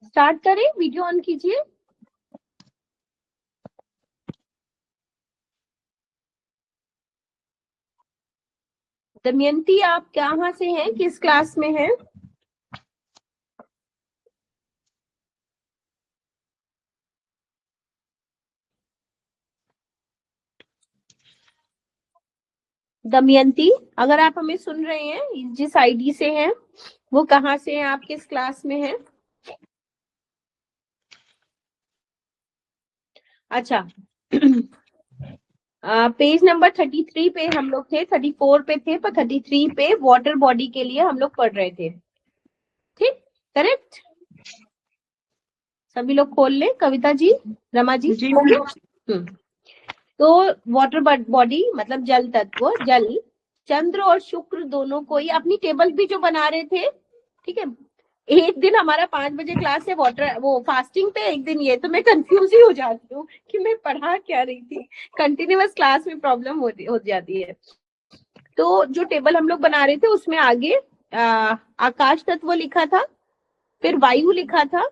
Start करें, video on कीजिए। दमयंती, आप कहाँ से हैं, किस क्लास में हैं? दमयंती, अगर आप हमें सुन रहे हैं, जिस आईडी से हैं वो कहाँ से हैं, आप किस क्लास में हैं? अच्छा। पेज नंबर 33 पे हम लोग थे, 34 पे थे, पर 33 पे वाटर बॉडी के लिए हम लोग पढ़ रहे थे। ठीक, करेक्ट। सभी लोग खोल ले, कविता जी, रमा जी। तो वाटर बॉडी मतलब जल तत्व, जल, चंद्र और शुक्र दोनों को ही, अपनी टेबल भी जो बना रहे थे, ठीक है। एक दिन हमारा 5 बजे क्लास है वाटर, वो फास्टिंग पे, एक दिन ये, तो मैं कंफ्यूज ही हो जाती हूँ कि मैं पढ़ा क्या रही थी। कंटिन्यूअस क्लास में प्रॉब्लम हो जाती है। तो जो टेबल हम लोग बना रहे थे उसमें आगे आकाश तत्व लिखा था, फिर वायु लिखा था,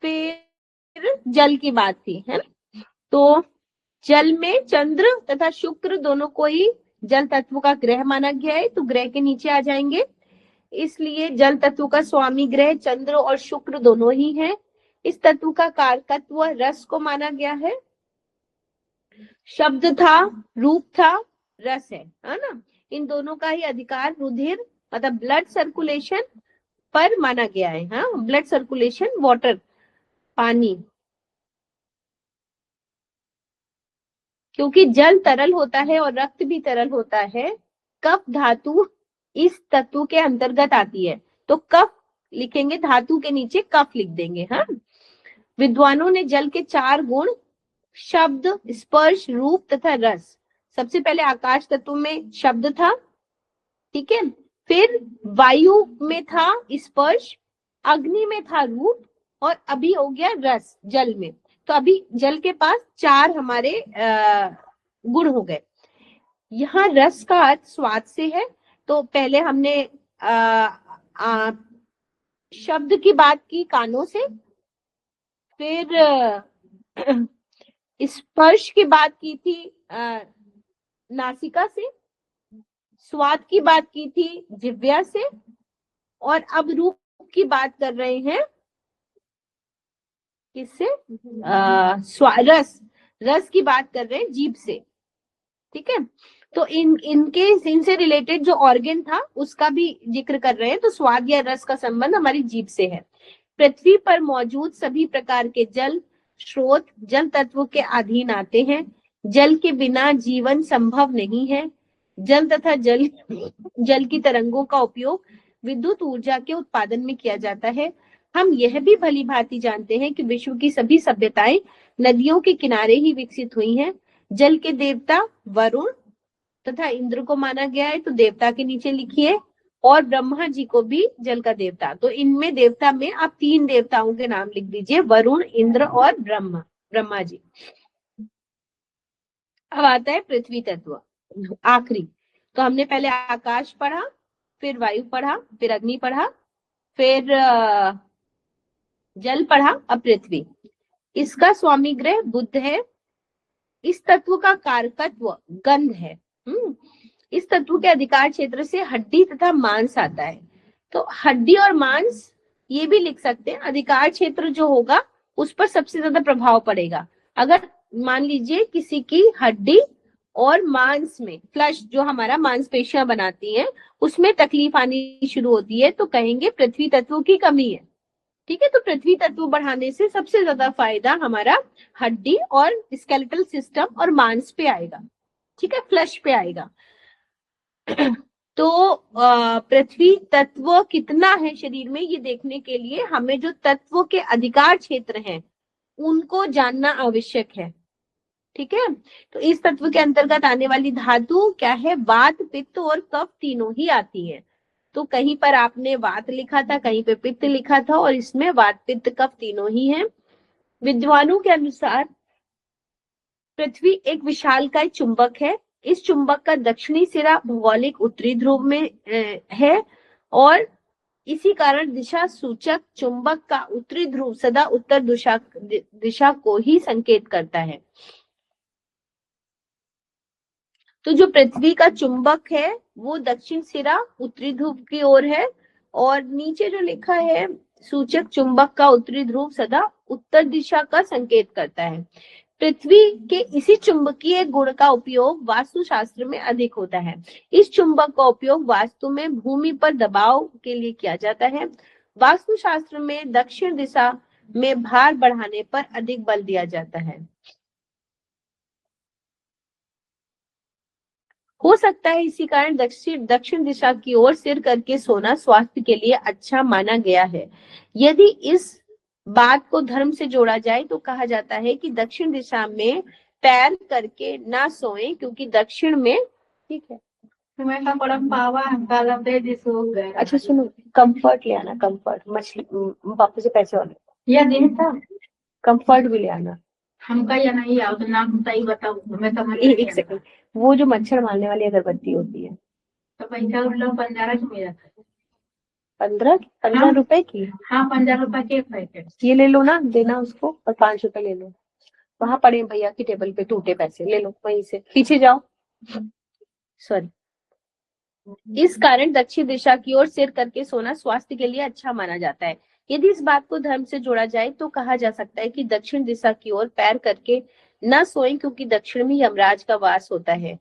फिर जल की बात थी, है ना। तो जल में चंद्र तथा शुक्र दोनों को ही जल तत्व का ग्रह माना गया है, तो ग्रह के नीचे आ जाएंगे। इसलिए जल तत्व का स्वामी ग्रह चंद्र और शुक्र दोनों ही हैं। इस तत्व का कारकत्व रस को माना गया है। शब्द था, रूप था, रस है ना। इन दोनों का ही अधिकार रुधिर मतलब ब्लड सर्कुलेशन पर माना गया है। हाँ, ब्लड सर्कुलेशन, वाटर, पानी, क्योंकि जल तरल होता है और रक्त भी तरल होता है। कफ धातु इस तत्व के अंतर्गत आती है, तो कफ लिखेंगे, धातु के नीचे कफ लिख देंगे। हाँ, विद्वानों ने जल के 4 गुण, शब्द, स्पर्श, रूप तथा रस। सबसे पहले आकाश तत्व में शब्द था, ठीक है। फिर वायु में था स्पर्श, अग्नि में था रूप, और अभी हो गया रस जल में। तो अभी जल के पास 4 हमारे गुण हो गए। यहाँ रस का अर्थ स्वाद से है। तो पहले हमने शब्द की बात की कानों से, फिर स्पर्श की बात की थी नासिका से, स्वाद की बात की थी जिह्वा से, और अब रूप की बात कर रहे हैं किससे? रस, रस की बात कर रहे हैं जीभ से, ठीक है। तो इनसे रिलेटेड जो ऑर्गन था उसका भी जिक्र कर रहे हैं। तो स्वाद या रस का संबंध हमारी जीभ से है। पृथ्वी पर मौजूद सभी प्रकार के जल स्रोत जल तत्व के अधीन आते हैं। जल के बिना जीवन संभव नहीं है। जल तथा जल की तरंगों का उपयोग विद्युत ऊर्जा के उत्पादन में किया जाता है। हम यह भी भली भांति जानते हैं कि विश्व की सभी सभ्यताएं नदियों के किनारे ही विकसित हुई हैं। जल के देवता वरुण तथा इंद्र को माना गया है, तो देवता के नीचे लिखिए, और ब्रह्मा जी को भी जल का देवता। तो इनमें देवता में आप 3 देवताओं के नाम लिख दीजिए, वरुण, इंद्र और ब्रह्मा जी। अब आता है पृथ्वी तत्व, आखिरी। तो हमने पहले आकाश पढ़ा, फिर वायु पढ़ा, फिर अग्नि पढ़ा, फिर जल पढ़ा, अब पृथ्वी। इसका स्वामी ग्रह बुध है। इस तत्व का कारकत्व गंध है। इस तत्व के अधिकार क्षेत्र से हड्डी तथा मांस आता है। तो हड्डी और मांस ये भी लिख सकते हैं। अधिकार क्षेत्र जो होगा उस पर सबसे ज्यादा प्रभाव पड़ेगा। अगर मान लीजिए किसी की हड्डी और मांस में, फ्लश जो हमारा मांसपेशियां बनाती हैं, उसमें तकलीफ आनी शुरू होती है, तो कहेंगे पृथ्वी तत्व की कमी है, ठीक है। तो पृथ्वी तत्व बढ़ाने से सबसे ज्यादा फायदा हमारा हड्डी और स्केलेटल सिस्टम और मांस पे आएगा, ठीक है, फ्लश पे आएगा। तो पृथ्वी तत्व कितना है शरीर में, ये देखने के लिए हमें जो तत्वों के अधिकार क्षेत्र हैं उनको जानना आवश्यक है, ठीक है। तो इस तत्व के अंतर्गत आने वाली धातु क्या है? वात, पित्त और कफ तीनों ही आती है। तो कहीं पर आपने वात लिखा था, कहीं पे पित्त लिखा था, और इसमें वात, पित्त, कफ तीनों ही है। विद्वानों के अनुसार पृथ्वी एक विशालकाय चुंबक है। इस चुंबक का दक्षिणी सिरा भौगोलिक उत्तरी ध्रुव में है, और इसी कारण दिशा सूचक चुंबक का उत्तरी ध्रुव सदा उत्तर दिशा को ही संकेत करता है। तो जो पृथ्वी का चुंबक है वो दक्षिण सिरा उत्तरी ध्रुव की ओर है, और नीचे जो लिखा है सूचक चुंबक का उत्तरी ध्रुव सदा उत्तर दिशा का संकेत करता है। पृथ्वी के इसी चुंबकीय गुण का उपयोग वास्तुशास्त्र में अधिक होता है। इस चुंबक का उपयोग वास्तु में भूमि पर दबाव के लिए किया जाता है। वास्तुशास्त्र में दक्षिण दिशा में भार बढ़ाने पर अधिक बल दिया जाता है। हो सकता है इसी कारण दक्षिण दिशा की ओर सिर करके सोना स्वास्थ्य के लिए अच्छा माना गया है। यदि इस बात को धर्म से जोड़ा जाए तो कहा जाता है कि दक्षिण दिशा में पैर करके ना सोएं, क्योंकि दक्षिण में, ठीक है, अच्छा सुनो, कंफर्ट ले आना, कंफर्ट मछली पापा से पैसे वाले या दिन था, कंफर्ट भी ले आना हमका या नहीं आओ तो नाम सही बताओ, मैं समझ एक सेकंड। वो जो मच्छर मारने वाली अगरबत्ती होती है तो पैसा उन लोग 15 की मिल जाता है। 15 रुपए की? हाँ 15 रुपए के एक पैकेट। ये ले लो ना, देना उसको, और 5 रुपए ले लो। वहां पड़े भैया की टेबल पे टूटे पैसे, ले लो वहीं से, पीछे जाओ। सॉरी। इस कारण दक्षिण दिशा की ओर सिर करके सोना स्वास्थ्य के लिए अच्छा माना जाता है। यदि इस बात को धर्म से जोड़ा जाए तो कहा जा सकता है कि दक्षिण दिशा की ओर पैर करके न सोएं, क्योंकि दक्षिण में यमराज का वास होता है।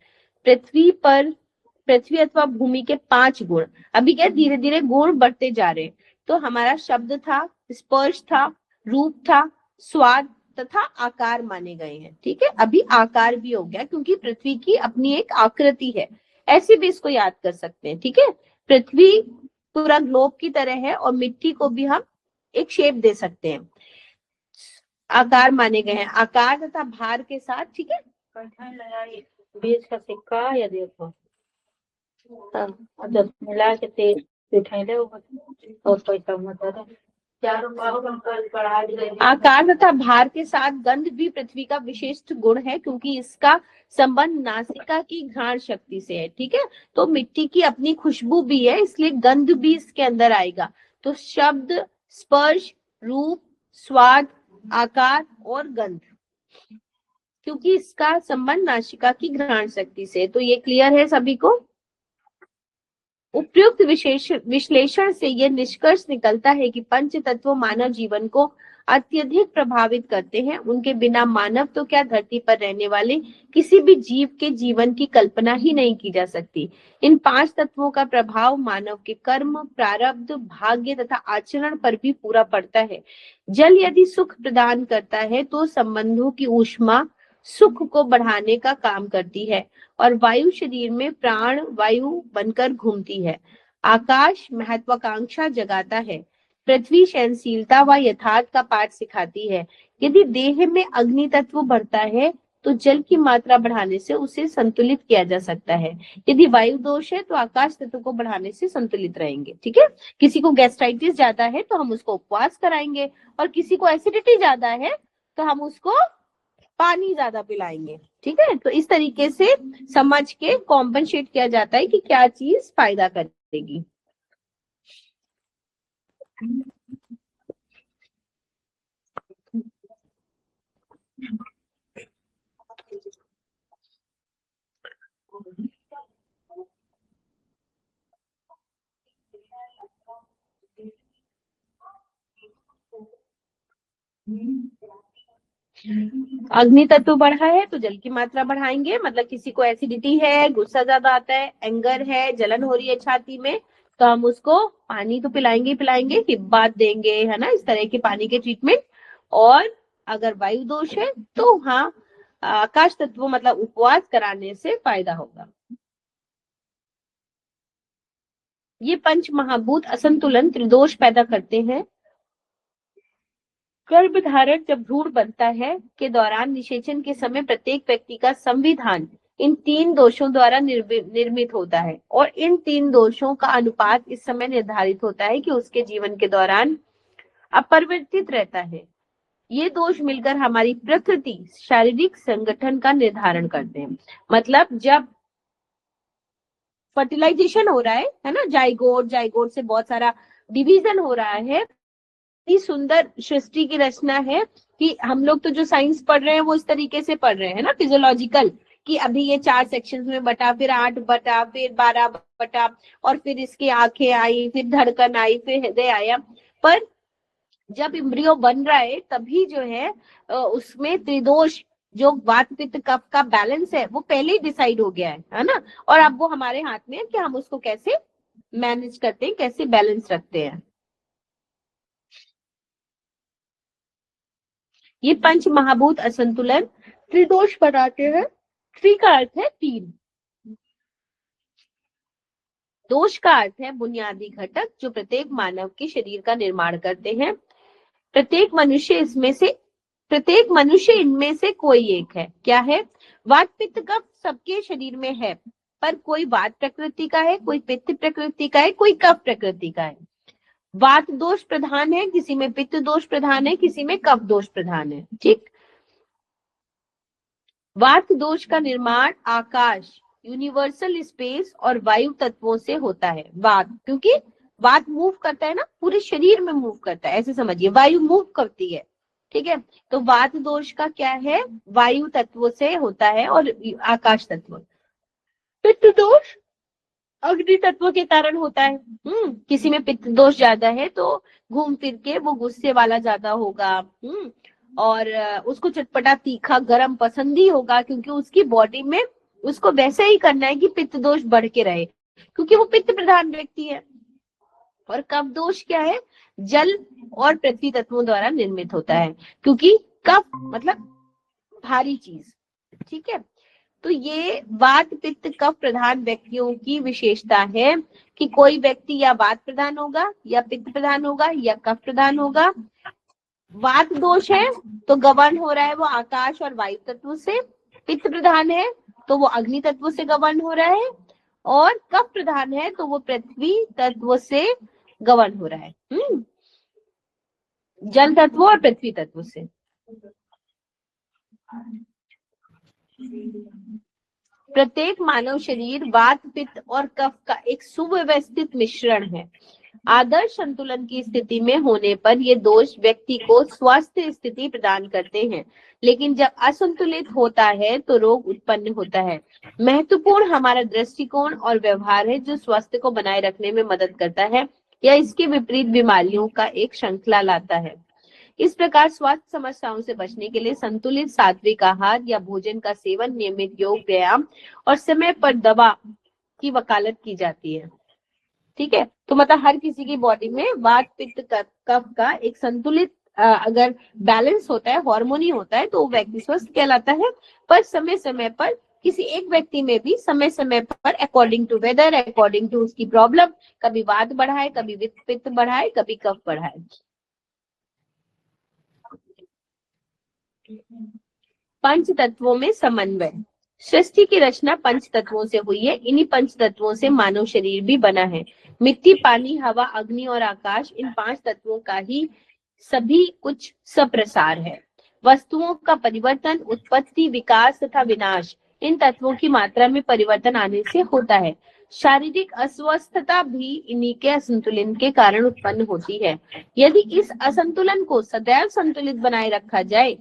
पृथ्वी अथवा भूमि के 5 गुण, अभी क्या धीरे धीरे गुण बढ़ते जा रहे हैं। तो हमारा शब्द था, स्पर्श था, रूप था, स्वाद तथा आकार माने गए हैं। ठीक है, अभी आकार भी हो गया क्योंकि पृथ्वी की अपनी एक आकृति है, ऐसे भी इसको याद कर सकते हैं। ठीक है, पृथ्वी पूरा ग्लोब की तरह है और मिट्टी को भी हम एक शेप दे सकते हैं, आकार माने गए हैं, आकार तथा भार के साथ। ठीक है, बीज का सिक्का या देखो, जब मिला के तेल दिखाई और पैसा मत आकार तथा भार के साथ गंध भी पृथ्वी का विशिष्ट गुण है, क्योंकि इसका संबंध नासिका की घ्राण शक्ति से है। ठीक है, तो मिट्टी की अपनी खुशबू भी है, इसलिए गंध भी इसके अंदर आएगा। तो शब्द, स्पर्श, रूप, स्वाद, आकार और गंध, क्योंकि इसका संबंध नासिका की घ्राण शक्ति से। तो ये क्लियर है सभी को? उपयुक्त विश्लेषण से यह निष्कर्ष निकलता है कि पंच तत्व मानव जीवन को अत्यधिक प्रभावित करते हैं। उनके बिना मानव तो क्या, धरती पर रहने वाले किसी भी जीव के जीवन की कल्पना ही नहीं की जा सकती। इन 5 तत्वों का प्रभाव मानव के कर्म, प्रारब्ध, भाग्य तथा आचरण पर भी पूरा पड़ता है। जल यदि सुख प्रदान करता है तो संबंधों की ऊष्मा सुख को बढ़ाने का काम करती है, और वायु शरीर में प्राण वायु बनकर घूमती है। आकाश महत्वाकांक्षा जगाता है। पृथ्वी सहनशीलता व यथार्थ का पाठ सिखाती है। यदि देह में अग्नि तत्व बढ़ता है तो जल की मात्रा बढ़ाने से उसे संतुलित किया जा सकता है। यदि वायु दोष है तो आकाश तत्व को बढ़ाने से संतुलित रहेंगे। ठीक है, किसी को गैस्ट्राइटिस ज्यादा है तो हम उसको उपवास कराएंगे, और किसी को एसिडिटी ज्यादा है तो हम उसको पानी ज्यादा पिलाएंगे। ठीक है, तो इस तरीके से समझ के कॉम्पनसेट किया जाता है कि क्या चीज फायदा करेगी। अग्नि तत्व बढ़ा है तो जल की मात्रा बढ़ाएंगे, मतलब किसी को एसिडिटी है, गुस्सा ज्यादा आता है, एंगर है, जलन हो रही है छाती में, तो हम उसको पानी तो पिलाएंगे पिलाएंगे, हिब्बात देंगे, है ना, इस तरह के पानी के ट्रीटमेंट। और अगर वायु दोष है तो हाँ, आकाश तत्व मतलब उपवास कराने से फायदा होगा। ये पंच महाभूत असंतुलन त्रिदोष पैदा करते हैं। गर्भधारण जब भ्रूण बनता है के दौरान निषेचन के समय प्रत्येक व्यक्ति का संविधान इन 3 दोषों द्वारा निर्मित होता है, और इन 3 दोषों का अनुपात इस समय निर्धारित होता है कि उसके जीवन के दौरान अपरिवर्तित रहता है। ये दोष मिलकर हमारी प्रकृति शारीरिक संगठन का निर्धारण करते हैं। मतलब जब फर्टिलाइजेशन हो रहा है ना, जाइगोट से बहुत सारा डिवीजन हो रहा है। इतनी सुंदर सृष्टि की रचना है कि हम लोग तो जो साइंस पढ़ रहे हैं वो इस तरीके से पढ़ रहे हैं ना, फिजियोलॉजिकल, कि अभी ये 4 सेक्शंस में बटा, फिर 8 बटा, फिर 12 बटा, और फिर इसकी आंखें आई, फिर धड़कन आई, फिर हृदय आया। पर जब इम्ब्रियो बन रहा है तभी जो है उसमें त्रिदोष, जो वात पित्त कफ का बैलेंस है, वो पहले ही डिसाइड हो गया है ना। और अब वो हमारे हाथ में है कि हम उसको कैसे मैनेज करते हैं, कैसे बैलेंस रखते हैं। ये पंच महाभूत असंतुलन त्रिदोष बनाते हैं। त्रि का अर्थ है 3, दोष का अर्थ है बुनियादी घटक जो प्रत्येक मानव के शरीर का निर्माण करते हैं। प्रत्येक मनुष्य इनमें से कोई एक है। क्या है? वात पित्त कफ सबके शरीर में है, पर कोई वात प्रकृति का है, कोई पित्त प्रकृति का है, कोई कफ प्रकृति का है। वात दोष प्रधान है, किसी में पित्त दोष प्रधान है, किसी में कफ दोष प्रधान है। ठीक। वात दोष का निर्माण आकाश, यूनिवर्सल स्पेस और वायु तत्वों से होता है। वात, क्योंकि वात मूव करता है ना, पूरे शरीर में मूव करता है, ऐसे समझिए, वायु मूव करती है। ठीक है, तो वात दोष का क्या है? वायु तत्वों से होता है और आकाश तत्व। पित्त दोष अग्नि तत्व के कारण होता है। किसी में पित्त दोष ज्यादा है तो घूम फिर के वो गुस्से वाला ज्यादा होगा। और उसको चटपटा तीखा गरम पसंद ही होगा, क्योंकि उसकी बॉडी में उसको वैसे ही करना है कि पित्त दोष बढ़ के रहे, क्योंकि वो पित्त प्रधान व्यक्ति है। और कफ दोष क्या है? जल और पृथ्वी तत्वों द्वारा निर्मित होता है, क्योंकि कफ मतलब भारी चीज। ठीक है, तो ये वात पित्त कफ प्रधान व्यक्तियों की विशेषता है कि कोई व्यक्ति या वात प्रधान होगा, या पित्त प्रधान होगा, या कफ प्रधान होगा। वात दोष है तो गवर्न हो रहा है वो आकाश और वायु तत्व से। पित्त प्रधान है तो वो अग्नि तत्व से गवर्न हो रहा है, और कफ प्रधान है तो वो पृथ्वी तत्व से गवर्न हो रहा है। जल तत्व और पृथ्वी तत्व से। प्रत्येक मानव शरीर वात पित्त और कफ का एक सुव्यवस्थित मिश्रण है। आदर्श संतुलन की स्थिति में होने पर ये दोष व्यक्ति को स्वस्थ स्थिति प्रदान करते हैं, लेकिन जब असंतुलित होता है तो रोग उत्पन्न होता है। महत्वपूर्ण हमारा दृष्टिकोण और व्यवहार है जो स्वास्थ्य को बनाए रखने में मदद करता है या इसके विपरीत बीमारियों का एक श्रृंखला लाता है। इस प्रकार स्वास्थ्य समस्याओं से बचने के लिए संतुलित सात्विक आहार या भोजन का सेवन, नियमित योग, व्यायाम और समय पर दवा की वकालत की जाती है। ठीक है, तो मतलब हर किसी की बॉडी में वात पित्त कफ का एक संतुलित अगर बैलेंस होता है, हार्मोनी होता है, तो वो व्यक्ति स्वस्थ कहलाता है। पर समय समय पर किसी एक व्यक्ति में भी समय समय पर according to weather, according to उसकी प्रॉब्लम, कभी वात बढ़ाए, कभी पित्त बढ़ाए, कभी कफ बढ़ाए। पंच तत्वों में समन्वय। सृष्टि की रचना पंच तत्वों से हुई है। इन्हीं पंच तत्वों से मानव शरीर भी बना है। मिट्टी, पानी, हवा, अग्नि और आकाश, इन 5 तत्वों का ही सभी कुछ सप्रसार है। वस्तुओं का परिवर्तन, उत्पत्ति, विकास तथा विनाश इन तत्वों की मात्रा में परिवर्तन आने से होता है। शारीरिक अस्वस्थता भी इन्हीं के असंतुलन के कारण उत्पन्न होती है। यदि इस असंतुलन को सदैव संतुलित बनाए रखा जाए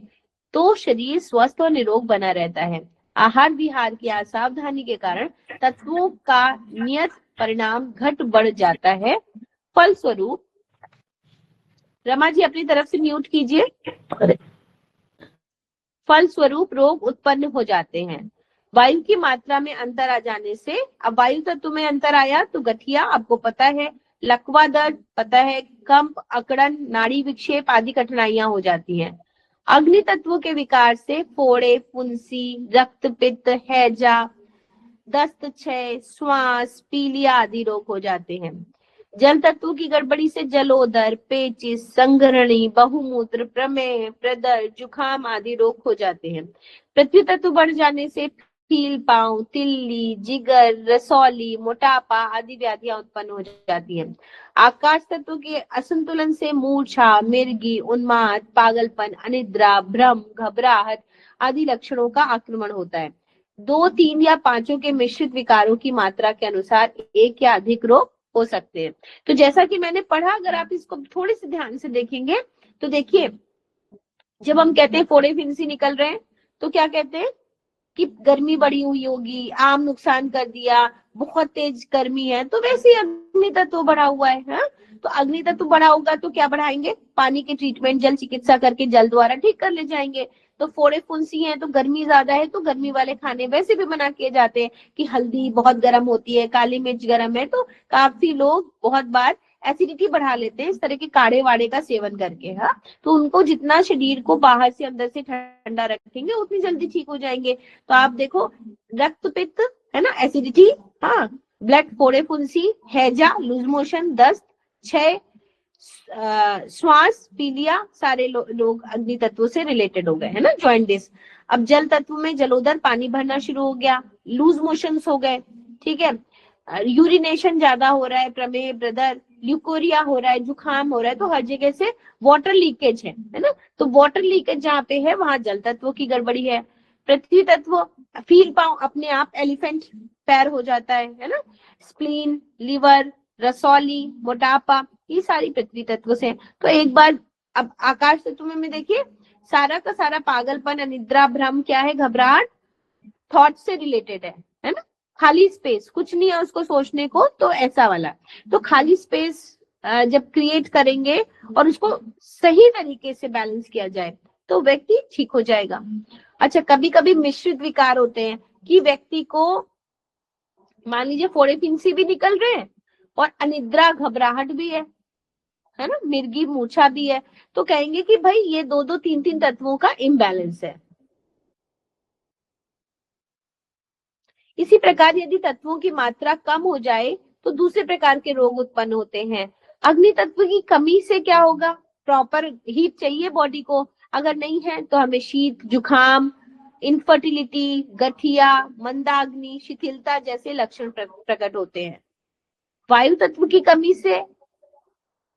तो शरीर स्वस्थ और निरोग बना रहता है। आहार विहार की असावधानी के कारण तत्वों का नियत परिणाम घट बढ़ जाता है। फलस्वरूप, रमा जी अपनी तरफ से म्यूट कीजिए। फलस्वरूप रोग उत्पन्न हो जाते हैं। वायु की मात्रा में अंतर आ जाने से, अब वायु तत्व में अंतर आया तो गठिया, आपको पता है, लकवा दर्द पता है, कंप, अकड़न, नाड़ी विक्षेप आदि कठिनाइयां हो जाती हैं। अग्नि तत्व के विकार से फोड़े, फुंसी, रक्त पित्त, हैजा, दस्त, क्षय, श्वास, पीलिया आदि रोग हो जाते हैं। जल तत्व की गड़बड़ी से जलोदर, पेचिस, संघरणी, बहुमूत्र, प्रमेह, प्रदर, जुखाम आदि रोग हो जाते हैं। पृथ्वी तत्व बढ़ जाने से फील, पांव, तिल्ली, जिगर, रसौली, मोटापा आदि व्याधियां उत्पन्न हो जाती हैं। आकाश तत्व के असंतुलन से मूर्छा, मिर्गी, उन्माद, पागलपन, अनिद्रा, भ्रम, घबराहट आदि लक्षणों का आक्रमण होता है। 2, 3 या 5 के मिश्रित विकारों की मात्रा के अनुसार एक या अधिक रोग हो सकते हैं। तो जैसा कि मैंने पढ़ा, अगर आप इसको थोड़े से ध्यान से देखेंगे तो देखिए, जब हम कहते हैं फोड़े फिंसी निकल रहे हैं तो क्या कहते हैं कि गर्मी बढ़ी हुई होगी, आम नुकसान कर दिया, बहुत तेज गर्मी है, तो वैसे ही अग्नि तत्व बढ़ा हुआ है। हाँ? तो अग्नि तत्व बढ़ा होगा तो क्या बढ़ाएंगे, पानी के ट्रीटमेंट, जल चिकित्सा करके जल द्वारा ठीक कर ले जाएंगे। तो फोड़े फुंसी है तो गर्मी ज्यादा है, तो गर्मी वाले खाने वैसे भी मना किए जाते हैं कि हल्दी बहुत गर्म होती है, काली मिर्च गर्म है, तो काफी लोग बहुत बार एसिडिटी बढ़ा लेते हैं इस तरह के काढ़े वाड़े का सेवन करके। हाँ, तो उनको जितना शरीर को बाहर से अंदर से ठंडा रखेंगे उतनी जल्दी ठीक हो जाएंगे। तो आप देखो, रक्त पित्त है ना, एसिडिटी, हाँ, ब्लड, फोड़े फुंसी, हैजा, लूज मोशन, दस्त, क्षय, श्वास, पीलिया, सारे लोग अग्नि तत्व से रिलेटेड हो गए, है ना, जॉइंटिस। अब जल तत्व में जलोदर, पानी भरना शुरू हो गया, लूज मोशंस हो गए, ठीक है, यूरिनेशन ज्यादा हो रहा है, प्रमेह, ब्रदर, ल्यूकोरिया हो रहा है, जुकाम हो रहा है, तो हर जगह से वाटर लीकेज है ना। तो वाटर लीकेज जहाँ पे है वहां जल तत्व की गड़बड़ी है। पृथ्वी तत्व, फील पांव अपने आप एलिफेंट पैर हो जाता है ना। स्प्लीन, लिवर, रसौली, मोटापा, ये सारी पृथ्वी तत्व से। तो एक बार अब आकाश तत्व में देखिए, सारा का सारा पागलपन, अनिद्रा, भ्रम क्या है, घबराहट, थॉट से रिलेटेड है ना। खाली स्पेस, कुछ नहीं है उसको सोचने को, तो ऐसा वाला। तो खाली स्पेस जब क्रिएट करेंगे और उसको सही तरीके से बैलेंस किया जाए तो व्यक्ति ठीक हो जाएगा। अच्छा, कभी कभी मिश्रित विकार होते हैं कि व्यक्ति को, मान लीजिए फोड़े फिंसी भी निकल रहे हैं और अनिद्रा, घबराहट भी है ना, मिर्गी, मूर्छा भी है, तो कहेंगे कि भाई ये दो दो तीन तीन तत्वों का इम्बैलेंस है। इसी प्रकार यदि तत्वों की मात्रा कम हो जाए तो दूसरे प्रकार के रोग उत्पन्न होते हैं। अग्नि तत्व की कमी से क्या होगा, प्रॉपर हीट चाहिए बॉडी को, अगर नहीं है तो हमें शीत, जुकाम, इनफर्टिलिटी, गठिया, मंदाग्नि, शिथिलता जैसे लक्षण प्रकट होते हैं। वायु तत्व की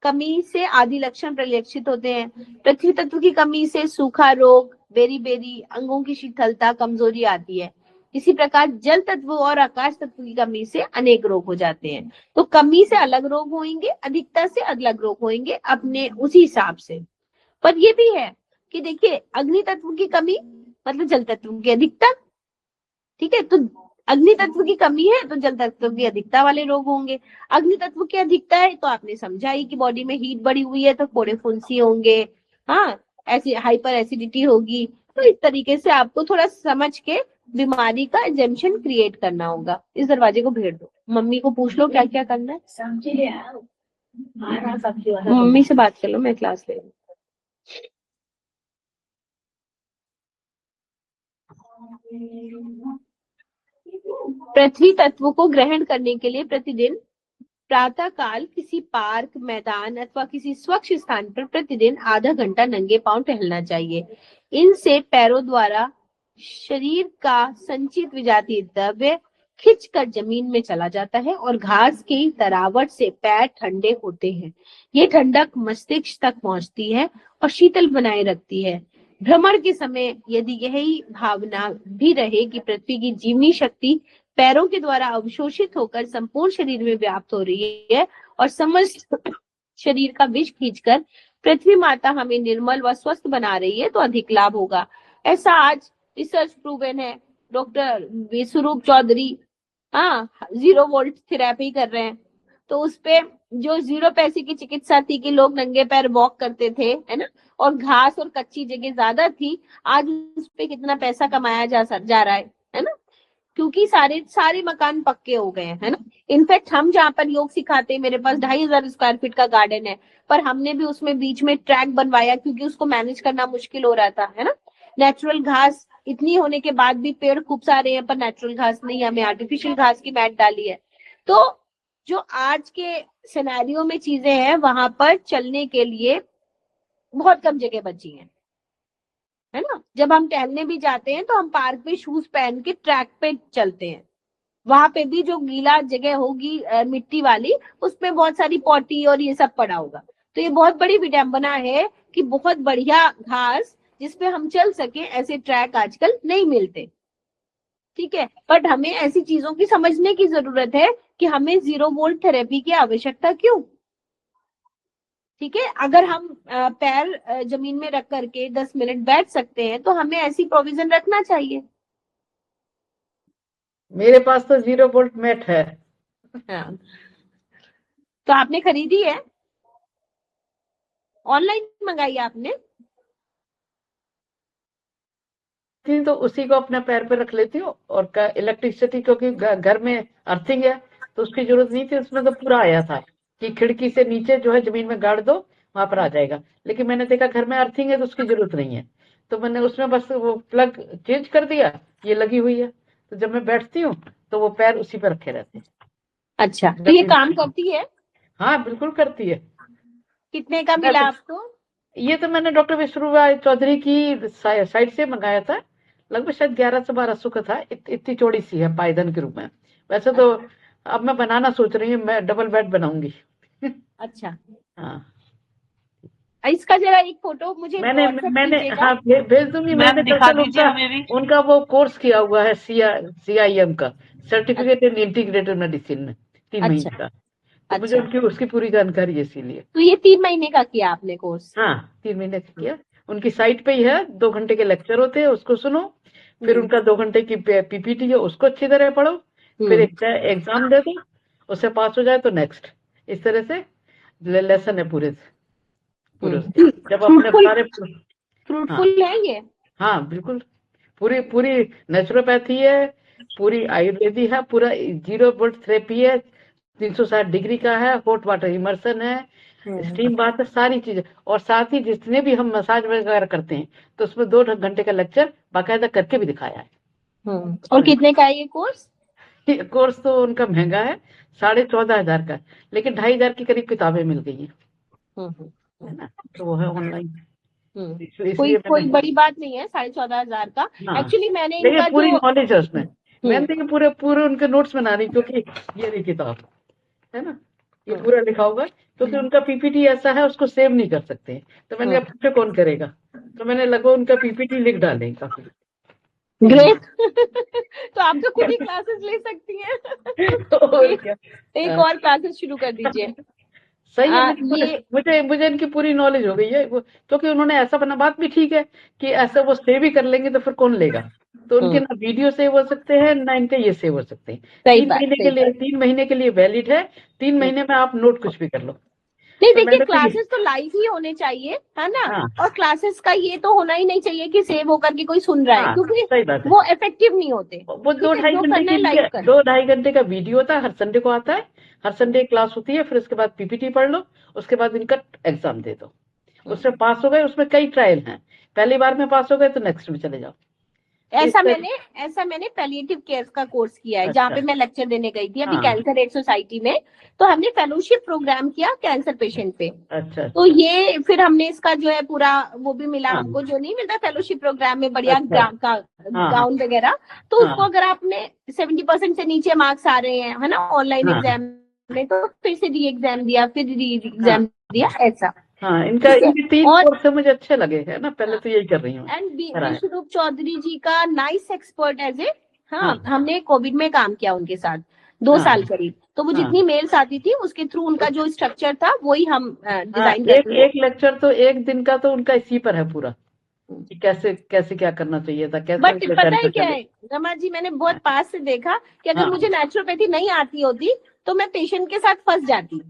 कमी से आदि लक्षण परिलक्षित होते हैं। पृथ्वी तत्व की कमी से सूखा रोग, बेरी बेरी, अंगों की शिथिलता, कमजोरी आती है। इसी प्रकार जल तत्व और आकाश तत्व की कमी से अनेक रोग हो जाते हैं। तो कमी से अलग रोग होंगे, अधिकता से अलग रोग होंगे, अपने उसी हिसाब से। पर ये भी है कि देखिए, अग्नि तत्व की कमी मतलब जल तत्व की अधिकता, ठीक है, तो अग्नि तत्व की कमी है तो जल तत्व की अधिकता वाले रोग होंगे। अग्नि तत्व की अधिकता है तो आपने समझा ही कि बॉडी में हीट बढ़ी हुई है तो फोड़े फुंसी होंगे, हाँ, ऐसी हाइपर एसिडिटी होगी। तो इस तरीके से आपको थोड़ा समझ के बीमारी का एग्जाम्पशन क्रिएट करना होगा। इस दरवाजे को भेज दो, मम्मी को पूछ लो क्या क्या करना है, मम्मी से बात कर लो, मैं क्लास ले रही हूँ। पृथ्वी तत्व को ग्रहण करने के लिए प्रतिदिन प्रातः काल किसी पार्क, मैदान अथवा किसी स्वच्छ स्थान पर प्रतिदिन आधा घंटा नंगे पांव टहलना चाहिए। इनसे पैरों द्वारा शरीर का संचित विजातीय द्रव्य खिंचकर जमीन में चला जाता है और घास की तरावट से पैर ठंडे होते हैं। ये ठंडक मस्तिष्क तक पहुंचती है और शीतल बनाए रखती है। भ्रमण के समय यदि यही भावना भी रहे कि पृथ्वी की जीवनी शक्ति पैरों के द्वारा अवशोषित होकर संपूर्ण शरीर में व्याप्त हो रही है और समस्त शरीर का विष खींचकर पृथ्वी माता हमें निर्मल व स्वस्थ बना रही है, तो अधिक लाभ होगा। ऐसा आज रिसर्च प्रूवन है। डॉक्टर विश्वरूप चौधरी, हाँ, 0 वोल्ट थेरेपी कर रहे हैं। तो उसपे जो 0 पैसे की चिकित्सा थी कि लोग नंगे पैर वॉक करते थे, है ना, और घास और कच्ची जगह ज्यादा थी, आज उस पे कितना पैसा कमाया जा रहा है ना, क्योंकि सारे सारे मकान पक्के हो गए हैं, है ना। इनफैक्ट हम जहाँ पर योग सिखाते हैं, मेरे पास 2500 स्क्वायर फीट का गार्डन है, पर हमने भी उसमें बीच में ट्रैक बनवाया क्योंकि उसको मैनेज करना मुश्किल हो रहा था, है ना। नेचुरल घास इतनी होने के बाद भी पेड़ खूब सारे हैं पर नेचुरल घास नहीं, हमें आर्टिफिशियल घास की मैट डाली है। तो जो आज के सिनेरियो में चीजें हैं वहां पर चलने के लिए बहुत कम जगह बची है ना। जब हम टहलने भी जाते हैं तो हम पार्क में शूज पहन के ट्रैक पे चलते हैं, वहां पे भी जो गीला जगह होगी मिट्टी वाली, उसमें बहुत सारी पॉटी और ये सब पड़ा होगा। तो ये बहुत बड़ी विडंबना है कि बहुत बढ़िया घास जिसपे हम चल सके ऐसे ट्रैक आजकल नहीं मिलते। ठीक है, बट हमें ऐसी चीजों की समझने की जरूरत है कि हमें 0 वोल्ट थेरेपी की आवश्यकता क्यों। ठीक है, अगर हम पैर जमीन में रख करके 10 मिनट बैठ सकते हैं तो हमें ऐसी प्रोविजन रखना चाहिए। मेरे पास तो 0 वोल्ट मैट है। हाँ, तो आपने खरीदी है, ऑनलाइन मंगाई आपने? तो उसी को अपने पैर पे रख लेती हूँ, और इलेक्ट्रिसिटी, क्योंकि घर में अर्थिंग है तो उसकी जरूरत नहीं थी। उसमें तो पूरा आया था कि खिड़की से नीचे जो है जमीन में गाड़ दो, वहां पर आ जाएगा। लेकिन मैंने देखा घर में अर्थिंग है तो उसकी जरूरत नहीं है, तो मैंने उसमें बस वो प्लग चेंज कर दिया, ये लगी हुई है, तो जब मैं बैठती हूँ तो वो पैर उसी पे रखे रहते हैं। अच्छा, तो ये काम करती है? हाँ बिल्कुल करती है। कितने का मैं मिला तो, आपको? ये तो मैंने डॉक्टर विश्वभाई चौधरी की साइट से मंगाया था, लगभग शायद 1100-1200 का था। इतनी चौड़ी सी है पायदान के रूप में। वैसे तो अब मैं बनाना सोच रही हूँ, मैं डबल बेड बनाऊंगी। अच्छा, हाँ, इसका जरा एक फोटो मुझे मैंने व्हाट्सएप मैंने कीजिएगा। हाँ भेज दूंगी। मैंने मैम दिखा दरअसल दीजिए उनका हमें भी। उनका वो कोर्स किया हुआ है, CIM का, सर्टिफिकेट इन इंटीग्रेटेड मेडिसिन में, 3 महीने अच्छा का। तो मुझे अच्छा, उनकी उसकी पूरी जानकारी है, इसीलिए। तो ये 3 महीने का किया आपने कोर्स? हाँ, 3 महीने का किया। उनकी साइट पे ही है, 2 घंटे के लेक्चर होते हैं, उसको सुनो। फिर हम्म उनका 2 घंटे की PPT है, उसको अच्छी तरह पढ़ो। फिर हम्म एक एग्जाम दे दो, उससे पास हो जाए तो नेक्स्ट। इस तरह से लेसन है पूरे पूरे उसके। जब अपने फ्रूटफुल, सारे, हाँ फ्रूटफुल है ये? हाँ बिल्कुल, पूरी पूरी नेचुरोपैथी है, पूरी आयुर्वेदी है, पूरा 0 वोल्ट थेरेपी है, 360 डिग्री का है, हॉट वाटर इमर्सन है, स्टीम बाथ है, सारी चीजें। और साथ ही जितने भी हम मसाज वगैरह करते हैं तो उसमें 2 घंटे का लेक्चर बाकायदा करके भी दिखाया है। और कितने का है ये कोर्स? कोर्स तो उनका महंगा है, 14,500 का, लेकिन 2,500 की करीब किताबें मिल गई हैं, हम्म है ना, तो वो है ऑनलाइन। कोई इसलिए कोई मैंने, बड़ी बात नहीं है 14,500 का। हाँ, एक्चुअली मैंने लेकिन इनका पूरी जो नॉलेज है उसमें। हम्म मैंने देखिए पूरे पूरे उनके नोट्स बना रही, क्योंकि ये रही किताब, है ना, ये पूरा लिखा होगा, क्योंकि उनका PPT ऐसा है उसको सेव नहीं कर सकते। तो मैंने कहा पूछो कौन करेगा, तो मैंने लगा उनका PPT लिख डालें काफी। ग्रेट। तो आप तो खुद ही क्लासेस ले सकती हैं। और क्या। एक हाँ, और क्लासेस शुरू कर दीजिए। सही है। मुझे ये मुझे मुझे इनकी पूरी नॉलेज हो गई है वो, क्योंकि उन्होंने ऐसा बना, बात भी ठीक है कि ऐसा वो सेव ही कर लेंगे तो फिर कौन लेगा। तो उनके ना वीडियो सेव हो सकते हैं, ना इनके ये सेव हो सकते हैं। सही तीन बात, महीने के सही लिए बात। 3 महीने के लिए वैलिड है। 3 महीने में आप नोट कुछ भी कर लो। नहीं तो देखिए, मैंने तो ये, क्लासेस तो लाइव ही होने चाहिए, है ना। हाँ और क्लासेस का ये तो होना ही नहीं चाहिए कि सेव होकर के कोई सुन रहा है, हाँ क्योंकि सही बात है। वो इफेक्टिव नहीं होते। वो दो ठीक है, ढाई जो घंटे करना की है इनके लाइव करो। 2-2.5 घंटे का वीडियो होता है, हर संडे को आता है। हर संडे क्लास होती है, फिर उसके बाद PPT पढ़ लो, उसके बाद इनका एग्जाम दे दो। उसमें पास हो गए, उसमें कई ट्रायल हैं, पहली बार में पास हो गए तो नेक्स्ट में चले जाओ। इस ऐसा तरह, मैंने ऐसा मैंने पैलिएटिव केयर का कोर्स किया है, जहाँ अच्छा, पे मैं लेक्चर देने गई थी अभी हाँ, कैंसर एड सोसाइटी में। तो हमने फेलोशिप प्रोग्राम किया कैंसर पेशेंट पे। अच्छा तो अच्छा, ये फिर हमने इसका जो है पूरा वो भी मिला हाँ, हमको, जो नहीं मिलता फेलोशिप प्रोग्राम में बढ़िया अच्छा, हाँ हाँ गाउन वगैरह। तो हाँ उसको अगर आपने 70% से नीचे मार्क्स आ रहे हैं, है ना, ऑनलाइन हाँ एग्जाम में, तो फिर से री एग्जाम दिया, फिर री हाँ एग्जाम दिया, ऐसा। हाँ, इनका ठीक है। इनके 3 और कोर्स मुझे अच्छे लगे, है ना, पहले तो यही कर रही हूँ, एंड करा है। विश्वरूप चौधरी जी का नाइस एक्सपर्ट एज ए, हाँ हाँ, हमने कोविड में काम किया उनके साथ 2 साल हाँ करीब। तो वो हाँ जितनी मेल्स आती थी उसके थ्रू उनका जो स्ट्रक्चर था वही हम हाँ, डिजाइन एक करते एक लेक्चर तो 1 दिन का तो उनका इसी पर है पूरा, थे। कि कैसे कैसे क्या करना चाहिए था, कैसे बट अगले पता टाइम है पे क्या चले। है रमा जी, मैंने बहुत पास से देखा कि अगर हाँ मुझे नेचुरोपैथी नहीं आती होती तो मैं पेशेंट के साथ फंस जाती।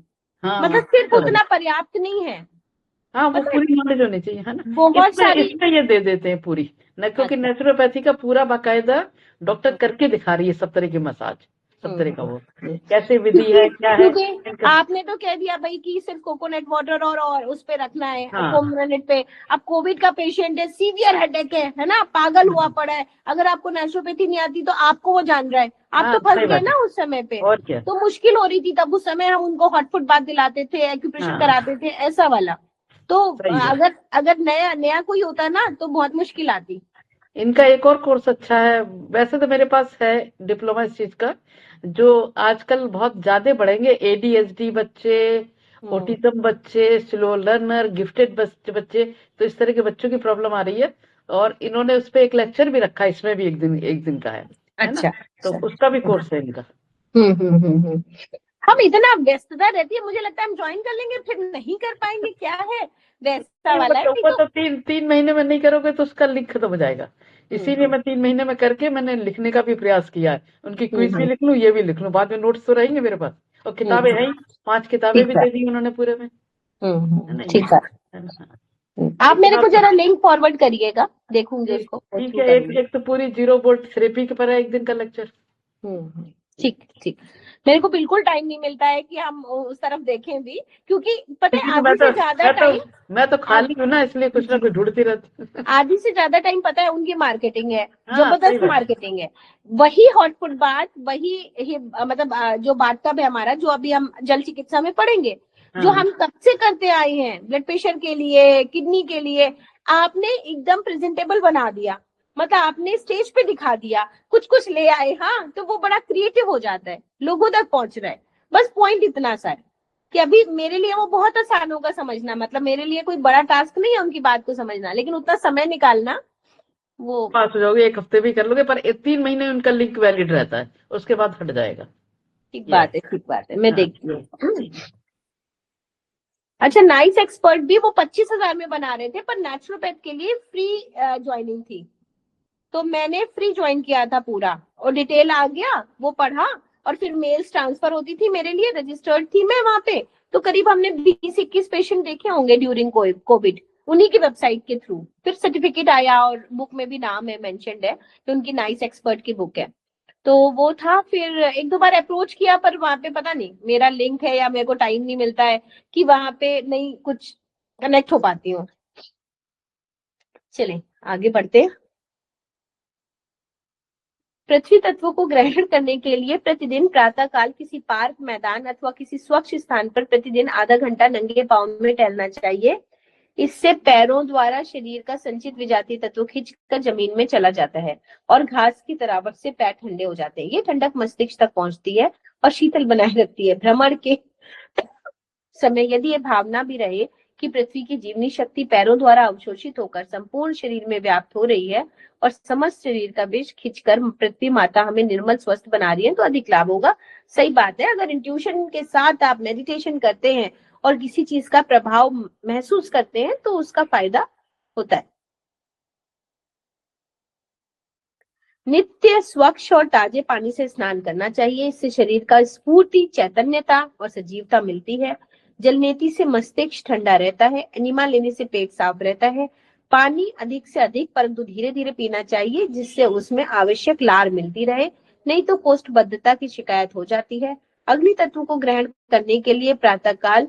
हाँ, मतलब सिर्फ तो है। उतना पर्याप्त नहीं है। हाँ, वो पता है, पूरी नॉलेज होनी चाहिए, है ना। बहुत इसमें सारी। इसमें ये दे देते हैं पूरी, न, क्योंकि अच्छा। नेचुरोपैथी का पूरा बाकायदा डॉक्टर करके दिखा रही है, सब तरह की मसाज, सब तरह का वो कैसे विधि क्योंकि है, क्या है क्योंकि इनका। आपने तो कह दिया भाई कि सिर्फ कोकोनट वाटर और उस पे रखना है, हाँ पोमग्रेनेट पे। अब कोविड का पेशेंट है, सीवियर हेडेक है ना, पागल हुआ पड़ा है, अगर आपको नेचुरोपैथी नहीं आती तो आपको वो जान रहा है, आप हाँ, तो फंस सही गए बात है। ना उस समय पे। और क्या। तो मुश्किल हो रही थी तब, उस समय हम उनको हॉटफुट बात दिलाते थे, एक्यूप्रेशर हाँ, कराते थे, ऐसा वाला। तो सही है। अगर अगर नया नया कोई होता ना तो बहुत मुश्किल आती। इनका एक और कोर्स अच्छा है, वैसे तो मेरे पास है डिप्लोमा इस चीज का, जो आजकल बहुत ज्यादा बढ़ेंगे, ADHD बच्चे, हम्म ऑटिज्म बच्चे, स्लो लर्नर, गिफ्टेड बच्चे बच्चे, तो इस तरह के बच्चों की प्रॉब्लम आ रही है। और इन्होंने उस पर एक लेक्चर भी रखा है, इसमें भी एक दिन का है, है ना, अच्छा तो अच्छा। उसका भी कोर्स है इनका। हम्म। हम इतना व्यस्तता रहती है, मुझे लगता है हम ज्वाइन कर लेंगे फिर नहीं कर पाएंगे, क्या है वैसा नहीं, वाला है, नहीं ऊपर तो। तो 3 महीने में नहीं करोगे तो उसका लिंक खत्म हो जाएगा। इसीलिए हम्म मैं 3 महीने में करके मैंने लिखने का भी प्रयास किया है। उनकी क्विज भी हम्म लिख लूं, ये भी लिख लूं, बाद में नोट्स तो रहेंगे मेरे पास। और किताबें हम्म, हैं ही, 5 किताबें भी ठीक है। दे दी उन्होंने पूरे में, है ना ये, ठीक है। है ना। आप मेरे लेकिन को आप, जरा लिंक फॉरवर्ड करिएगा, देखूंगी ठीक उसको, go ठीक through है, एक करूंगी। एक तो पूरी जीरो बोल्ट थेरेपी के पर है एक दिन का लेक्चर। ठीक ठीक। मेरे को बिल्कुल टाइम नहीं मिलता है कि हम उस तरफ देखें भी, क्योंकि पता है इसीलिए आधी से ज्यादा टाइम, मैं तो खाली हूँ ना, इसलिए कुछ ना कुछ ढूंढती रहती हूँ। आधी से ज्यादा टाइम पता है उनकी मार्केटिंग है, हाँ सही जबरदस्त बात। मार्केटिंग है। वही हॉट फुट बात, वही मतलब जो बाथटब है हमारा, जो अभी हम जल चिकित्सा में पढ़ेंगे, जो हाँ हम कब से करते आए हैं ब्लड प्रेशर के लिए, किडनी के लिए, आपने एकदम प्रेजेंटेबल बना दिया, मतलब आपने स्टेज पे दिखा दिया, कुछ कुछ ले आए, हाँ, तो वो बड़ा क्रिएटिव हो जाता है, लोगों तक पहुंच रहा है। बस पॉइंट इतना सा है कि अभी मेरे लिए वो बहुत आसान होगा समझना, मतलब मेरे लिए कोई बड़ा टास्क नहीं है उनकी बात को समझना, लेकिन उतना समय निकालना वो। पास हो जाओगे, एक हफ्ते भी कर लोगे, पर 3 महीने उनका लिंक वैलिड रहता है, उसके बाद हट जाएगा। ठीक ये बात है, ठीक बात है, मैं हाँ देखती हूँ। अच्छा, नाइस एक्सपर्ट भी वो 25,000 में बना रहे थे, पर नेचुरोपैथ के लिए फ्री ज्वाइनिंग थी, तो मैंने फ्री ज्वाइन किया था पूरा, और डिटेल आ गया, वो पढ़ा, और फिर मेल्स ट्रांसफर होती थी मेरे लिए, रजिस्टर्ड थी मैं वहां पे, तो करीब हमने 20-21 पेशेंट देखे होंगे ड्यूरिंग कोविड, उन्हीं की वेबसाइट के थ्रू। फिर सर्टिफिकेट आया, और बुक में भी नाम है, मेंशन्ड है कि उनकी नाइस एक्सपर्ट की बुक है, तो वो था। फिर एक दो बार अप्रोच किया, पर वहां पे पता नहीं मेरा लिंक है या मेरे को टाइम नहीं मिलता है कि वहां पे नहीं कुछ कनेक्ट हो पाती हूँ। चले आगे बढ़ते हैं। पृथ्वी तत्वों को ग्रहण करने के लिए प्रतिदिन प्रातः काल किसी पार्क, मैदान अथवा किसी स्वच्छ स्थान पर प्रतिदिन आधा घंटा नंगे पांव में टहलना चाहिए। इससे पैरों द्वारा शरीर का संचित विजातीय तत्व खींचकर जमीन में चला जाता है, और घास की तरावट से पैर ठंडे हो जाते हैं। ये ठंडक मस्तिष्क तक पहुंचती है और शीतल बनाए रखती है। भ्रमण के समय यदि ये भावना भी रहे कि पृथ्वी की जीवनी शक्ति पैरों द्वारा अवशोषित होकर संपूर्ण शरीर में व्याप्त हो रही है, और समस्त शरीर का विष खींचकर पृथ्वी माता हमें निर्मल स्वस्थ बना रही है, तो अधिक लाभ होगा। सही बात है, अगर इंट्यूशन के साथ आप मेडिटेशन करते हैं और किसी चीज का प्रभाव महसूस करते हैं, तो उसका फायदा होता है। नित्य स्वच्छ और ताजे पानी से स्नान करना चाहिए, इससे शरीर का स्फूर्ति, चैतन्यता और सजीवता मिलती है। जलनेति से मस्तिष्क ठंडा रहता है, एनिमा लेने से पेट साफ रहता है। पानी अधिक से अधिक परंतु धीरे धीरे पीना चाहिए, जिससे उसमें आवश्यक लार मिलती रहे, नहीं तो कोष्ठबद्धता की शिकायत हो जाती है। अग्नि तत्व को ग्रहण करने के लिए प्रातःकाल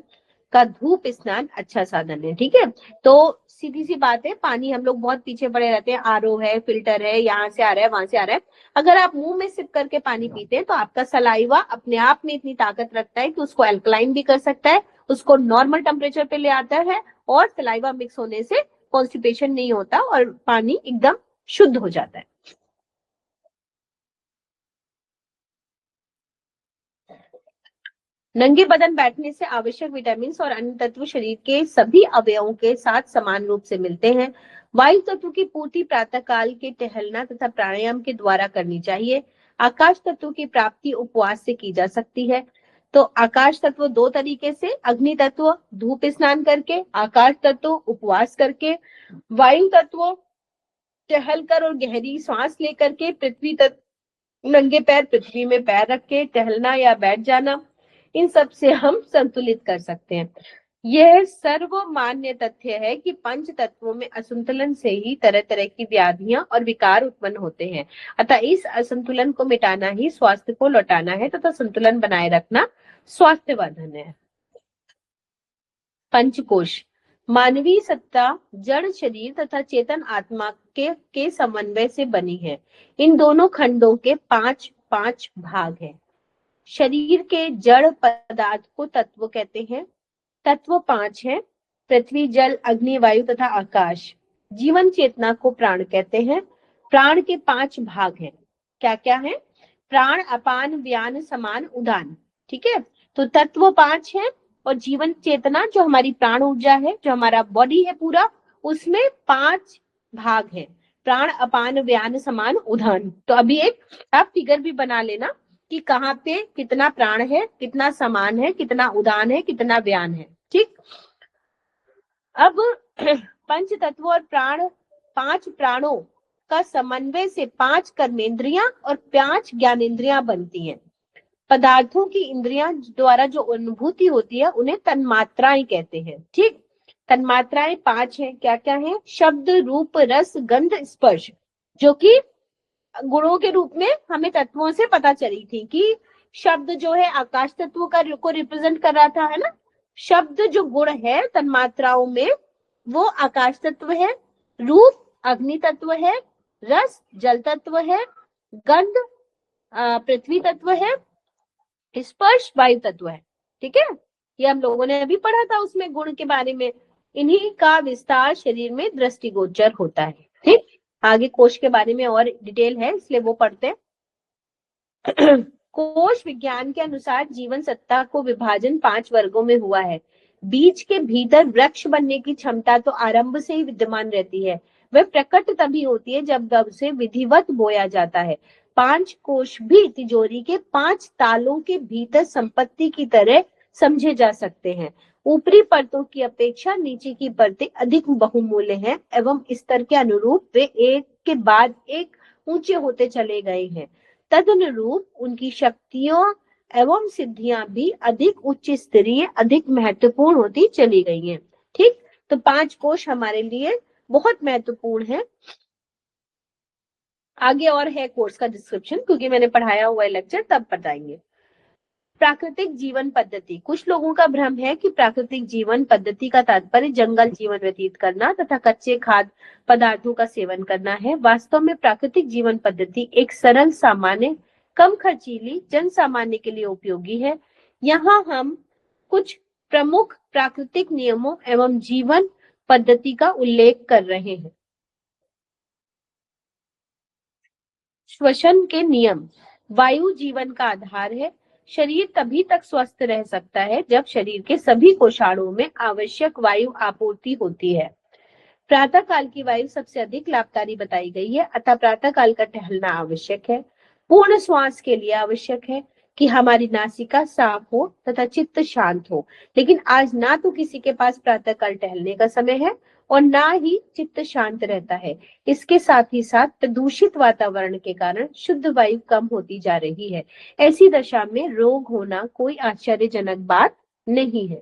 का धूप स्नान अच्छा साधन है। ठीक है, तो सीधी सी बात है, पानी हम लोग बहुत पीछे पड़े रहते हैं, आरओ है, फिल्टर है, यहाँ से आ रहा है, वहां से आ रहा है। अगर आप मुंह में सिप करके पानी पीते हैं, तो आपका सलाइवा अपने आप में इतनी ताकत रखता है कि उसको अल्कलाइन भी कर सकता है, उसको नॉर्मल टेम्परेचर पे ले आता है, और सलाइवा मिक्स होने से कॉन्स्टिपेशन नहीं होता और पानी एकदम शुद्ध हो जाता है। नंगे बदन बैठने से आवश्यक विटामिन और अन्य तत्व शरीर के सभी अवयवों के साथ समान रूप से मिलते हैं। वायु तत्व की पूर्ति प्रातः काल के टहलना तथा प्राणायाम के द्वारा करनी चाहिए। आकाश तत्व की प्राप्ति उपवास से की जा सकती है। तो आकाश तत्व दो तरीके से, अग्नि तत्व धूप स्नान करके, आकाश तत्व उपवास करके, वायु तत्व टहल कर और गहरी सांस लेकर के, पृथ्वी तत्व नंगे पैर पृथ्वी में पैर रख के टहलना या बैठ जाना। इन सब से हम संतुलित कर सकते हैं। यह सर्वमान्य तथ्य है कि पंच तत्वों में असंतुलन से ही तरह तरह की व्याधियां और विकार उत्पन्न होते हैं। अतः इस असंतुलन को मिटाना ही स्वास्थ्य को लौटाना है तथा संतुलन बनाए रखना स्वास्थ्यवर्धन है। पंचकोश मानवीय सत्ता जड़ शरीर तथा चेतन आत्मा के समन्वय से बनी है। इन दोनों खंडों के 5-5 भाग हैं। शरीर के जड़ पदार्थ को तत्व कहते हैं। तत्व 5 हैं: पृथ्वी, जल, अग्नि, वायु तथा आकाश। जीवन चेतना को प्राण कहते हैं। प्राण के 5 भाग हैं। क्या क्या है? प्राण, अपान, व्यान, समान, उदान। ठीक है, तो तत्व 5 हैं, और जीवन चेतना जो हमारी प्राण ऊर्जा है, जो हमारा बॉडी है पूरा, उसमें 5 भाग हैं। प्राण अपान व्यान समान उदान। तो अभी एक आप फिगर भी बना लेना कि कहाँ पे कितना प्राण है, कितना समान है, कितना उदान है, कितना व्यान है। ठीक, अब पंच तत्व और प्राण, 5 प्राणों का समन्वय से 5 कर्मेंद्रियां और 5 ज्ञानेंद्रियां बनती हैं। पदार्थों की इंद्रियां द्वारा जो अनुभूति होती है उन्हें तन्मात्राएं कहते हैं। ठीक, तन्मात्राएं 5 हैं। क्या क्या है? शब्द, रूप, रस, गंध, स्पर्श, जो कि गुणों के रूप में हमें तत्वों से पता चली थी कि शब्द जो है आकाश तत्व को रिप्रेजेंट कर रहा था, है ना। शब्द जो गुण है तन्मात्राओं में वो आकाश तत्व है, रूप अग्नि तत्व है, रस जल तत्व है, गंध पृथ्वी तत्व है, स्पर्श वायु तत्व है। ठीक है, ये हम लोगों ने अभी पढ़ा था उसमें गुण के बारे में। इन्हीं का विस्तार शरीर में दृष्टिगोचर होता है। ठीक, आगे कोश के बारे में और डिटेल है इसलिए वो पढ़ते हैं। कोश विज्ञान के अनुसार जीवन सत्ता को विभाजन 5 वर्गों में हुआ है। बीज के भीतर वृक्ष बनने की क्षमता तो आरंभ से ही विद्यमान रहती है, वह प्रकट तभी होती है जब उसे विधिवत बोया जाता है। 5 कोश भी तिजोरी के 5 तालों के भीतर संपत्ति की तरह समझे जा सकते हैं। ऊपरी परतों की अपेक्षा नीचे की परतें अधिक बहुमूल्य हैं एवं स्तर के अनुरूप वे एक के बाद एक ऊंचे होते चले गए हैं। तदनुरूप उनकी शक्तियों एवं सिद्धियां भी अधिक उच्च स्तरीय, अधिक महत्वपूर्ण होती चली गई हैं। ठीक, तो 5 कोश हमारे लिए बहुत महत्वपूर्ण है। आगे और है कोर्स का डिस्क्रिप्शन, क्योंकि मैंने पढ़ाया हुआ है लेक्चर, तब बताएंगे। प्राकृतिक जीवन पद्धति। कुछ लोगों का भ्रम है कि प्राकृतिक जीवन पद्धति का तात्पर्य जंगल जीवन व्यतीत करना तथा कच्चे खाद्य पदार्थों का सेवन करना है। वास्तव में प्राकृतिक जीवन पद्धति एक सरल, सामान्य, कम खर्चीली, जन सामान्य के लिए उपयोगी है। यहाँ हम कुछ प्रमुख प्राकृतिक नियमों एवं जीवन पद्धति का उल्लेख कर रहे हैं। श्वसन के नियम। वायु जीवन का आधार है। शरीर तभी तक स्वस्थ रह सकता है जब शरीर के सभी कोषाणुओं में आवश्यक वायु आपूर्ति होती है। प्रातः काल की वायु सबसे अधिक लाभकारी बताई गई है, अतः प्रातः काल का टहलना आवश्यक है। पूर्ण श्वास के लिए आवश्यक है कि हमारी नासिका साफ हो तथा चित्त शांत हो, लेकिन आज ना तो किसी के पास प्रातः काल टहलने का समय है और ना ही चित्त शांत रहता है। इसके साथ ही साथ प्रदूषित वातावरण के कारण शुद्ध वायु कम होती जा रही है। ऐसी दशा में रोग होना कोई आश्चर्यजनक बात नहीं है।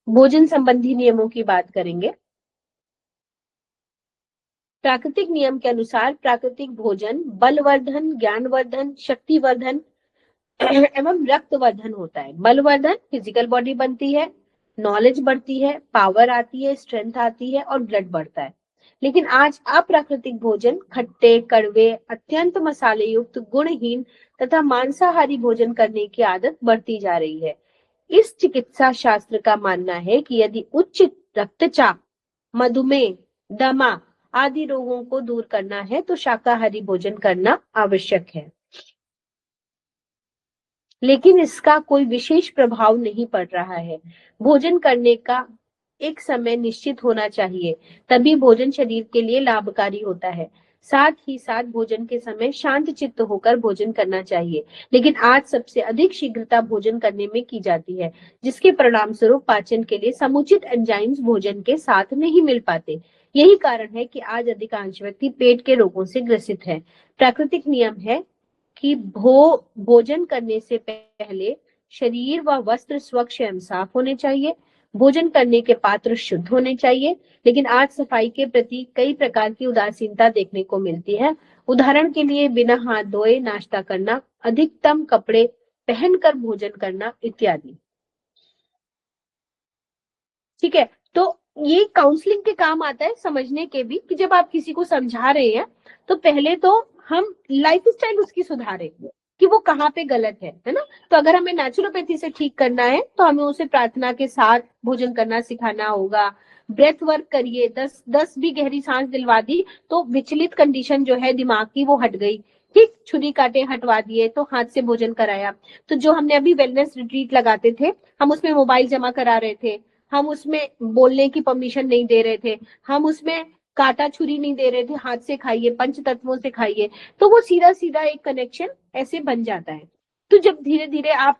भोजन संबंधी नियमों की बात करेंगे। प्राकृतिक नियम के अनुसार प्राकृतिक भोजन बलवर्धन, ज्ञानवर्धन, शक्तिवर्धन एवं रक्तवर्धन होता है। बलवर्धन, फिजिकल बॉडी बनती है, नॉलेज बढ़ती है, पावर आती है, स्ट्रेंथ आती है और ब्लड बढ़ता है। लेकिन आज अप्राकृतिक भोजन, खट्टे, कड़वे, अत्यंत मसाले युक्त, गुणहीन तथा मांसाहारी भोजन करने की आदत बढ़ती जा रही है। इस चिकित्सा शास्त्र का मानना है कि यदि उच्च रक्तचाप, मधुमेह, दमा आदि रोगों को दूर करना है तो शाकाहारी भोजन करना आवश्यक है, लेकिन इसका कोई विशेष प्रभाव नहीं पड़ रहा है। भोजन करने का एक समय निश्चित होना चाहिए, तभी भोजन शरीर के लिए लाभकारी होता है। साथ ही साथ भोजन के समय शांत चित्त होकर भोजन करना चाहिए, लेकिन आज सबसे अधिक शीघ्रता भोजन करने में की जाती है, जिसके परिणाम स्वरूप पाचन के लिए समुचित एंजाइम्स भोजन के साथ नहीं मिल पाते। यही कारण है कि आज अधिकांश व्यक्ति पेट के रोगों से ग्रसित है। प्राकृतिक नियम है कि भोजन करने से पहले शरीर व वस्त्र स्वच्छ एवं साफ होने चाहिए। भोजन करने के पात्र शुद्ध होने चाहिए, लेकिन आज सफाई के प्रति कई प्रकार की उदासीनता देखने को मिलती है। उदाहरण के लिए बिना हाथ धोए नाश्ता करना, अधिकतम कपड़े पहनकर भोजन करना इत्यादि। ठीक है, तो ये काउंसलिंग के काम आता है समझने के भी कि जब आप किसी को समझा रहे हैं तो पहले तो हम लाइफस्टाइल उसकी सुधारें कि वो कहाँ पे गलत है ना। तो अगर हमें नेचुरोपैथी से ठीक करना है तो हमें उसे प्रार्थना के साथ भोजन करना सिखाना होगा। ब्रेथ वर्क करिए, 10 भी गहरी सांस दिलवा दी तो विचलित कंडीशन जो है दिमाग की वो हट गई। ठीक, छुरी काटे हटवा दिए तो हाथ से भोजन कराया। तो जो हमने अभी वेलनेस रिट्रीट लगाते थे, हम उसमें मोबाइल जमा करा रहे थे, हम उसमें बोलने की परमिशन नहीं दे रहे थे, हम उसमें कांटा छुरी नहीं दे रहे थे, हाथ से खाइए, पंच तत्वों से खाइए, तो वो सीधा सीधा एक कनेक्शन ऐसे बन जाता है। तो जब धीरे धीरे आप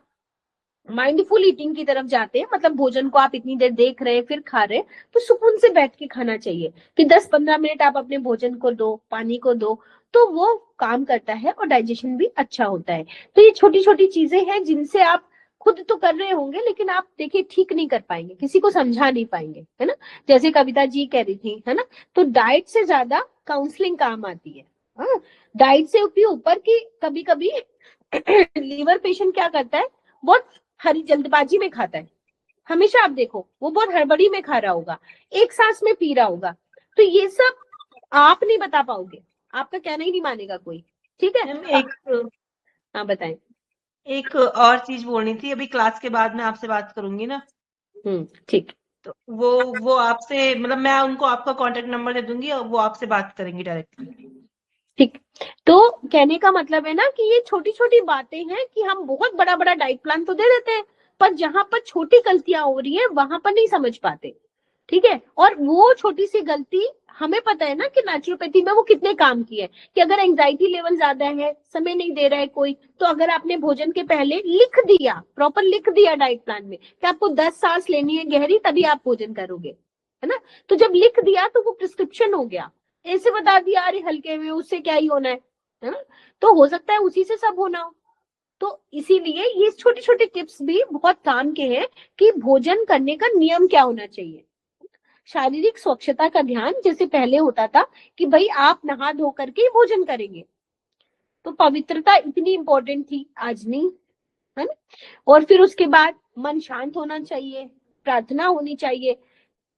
माइंडफुल ईटिंग की तरफ जाते हैं, मतलब भोजन को आप इतनी देर देख रहे हैं फिर खा रहे हैं, तो सुकून से बैठ के खाना चाहिए कि 10-15 मिनट आप अपने भोजन को दो, पानी को दो, तो वो काम करता है और डाइजेशन भी अच्छा होता है। तो ये छोटी छोटी चीजें हैं जिनसे आप खुद तो कर रहे होंगे, लेकिन आप देखिए ठीक नहीं कर पाएंगे, किसी को समझा नहीं पाएंगे, है ना। जैसे कविता जी कह रही थी, है ना, तो डाइट से ज्यादा काउंसलिंग काम आती है। हाँ, डाइट से भी ऊपर की कभी कभी लीवर पेशेंट क्या करता है, बहुत हरी जल्दबाजी में खाता है, हमेशा आप देखो वो बहुत हड़बड़ी में खा रहा होगा, एक सांस में पी रहा होगा, तो ये सब आप नहीं बता पाओगे, आपका कहना ही नहीं मानेगा कोई। ठीक है, मैम एक हाँ बताएं। एक और चीज बोलनी थी, अभी क्लास के बाद मैं आपसे बात करूंगी ना, ठीक, तो वो आपसे, मतलब मैं उनको आपका कांटेक्ट नंबर दे दूंगी और वो आपसे बात करेंगी डायरेक्टली। ठीक। तो कहने का मतलब है ना कि ये छोटी छोटी बातें हैं कि हम बहुत बड़ा बड़ा डाइट प्लान तो दे देते हैं, पर जहां पर छोटी गलतियां हो रही है वहां पर नहीं समझ पाते। ठीक है, और वो छोटी सी गलती हमें पता है ना कि नेचुरोपैथी में वो कितने काम की है, कि अगर एंजाइटी लेवल ज्यादा है, समय नहीं दे रहा है कोई, तो अगर आपने भोजन के पहले लिख दिया, प्रॉपर लिख दिया डाइट प्लान में कि आपको 10 सांस लेनी है गहरी, तभी आप भोजन करोगे, है ना, तो जब लिख दिया तो वो प्रिस्क्रिप्शन हो गया। ऐसे बता दिया अरे हल्के में, उससे क्या ही होना है ना, तो हो सकता है उसी से सब होना हो। तो इसीलिए ये छोटी छोटी टिप्स भी बहुत काम के हैं कि भोजन करने का नियम क्या होना चाहिए। शारीरिक स्वच्छता का ध्यान जैसे पहले होता था कि भाई आप नहा धो करके ही भोजन करेंगे, तो पवित्रता इतनी इंपॉर्टेंट थी, आज नहीं, है ना। और फिर उसके बाद मन शांत होना चाहिए, प्रार्थना होनी चाहिए,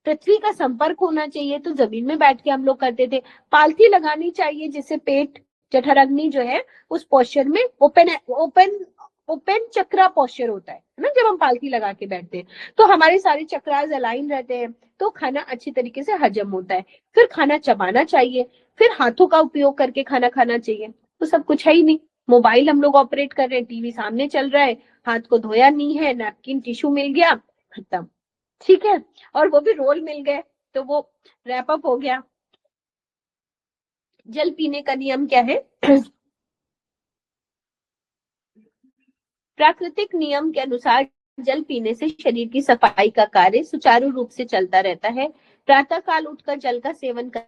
पृथ्वी का संपर्क होना चाहिए, तो जमीन में बैठ के हम लोग करते थे। पालथी लगानी चाहिए जिससे पेट, जठराग्नि जो है उस पोस्चर में ओपन ओपन ओपन चक्रा पोस्चर होता है ना, जब हम पालथी लगा के बैठते हैं तो हमारे सारे चक्रास अलाइन रहते हैं, तो खाना अच्छी तरीके से हजम होता है। फिर खाना चबाना चाहिए, फिर हाथों का उपयोग करके खाना खाना चाहिए, तो सब कुछ है ही नहीं। मोबाइल हम लोग ऑपरेट कर रहे हैं, टीवी सामने चल रहा है, हाथ को धोया नहीं है, नैपकिन टिश्यू मिल गया, खत्म। ठीक है, और वो भी रोल मिल गए, तो वो रैप अप हो गया। जल पीने का नियम क्या है? प्राकृतिक नियम के अनुसार जल पीने से शरीर की सफाई का कार्य सुचारू रूप से चलता रहता है। प्रातः काल उठकर जल का सेवन कर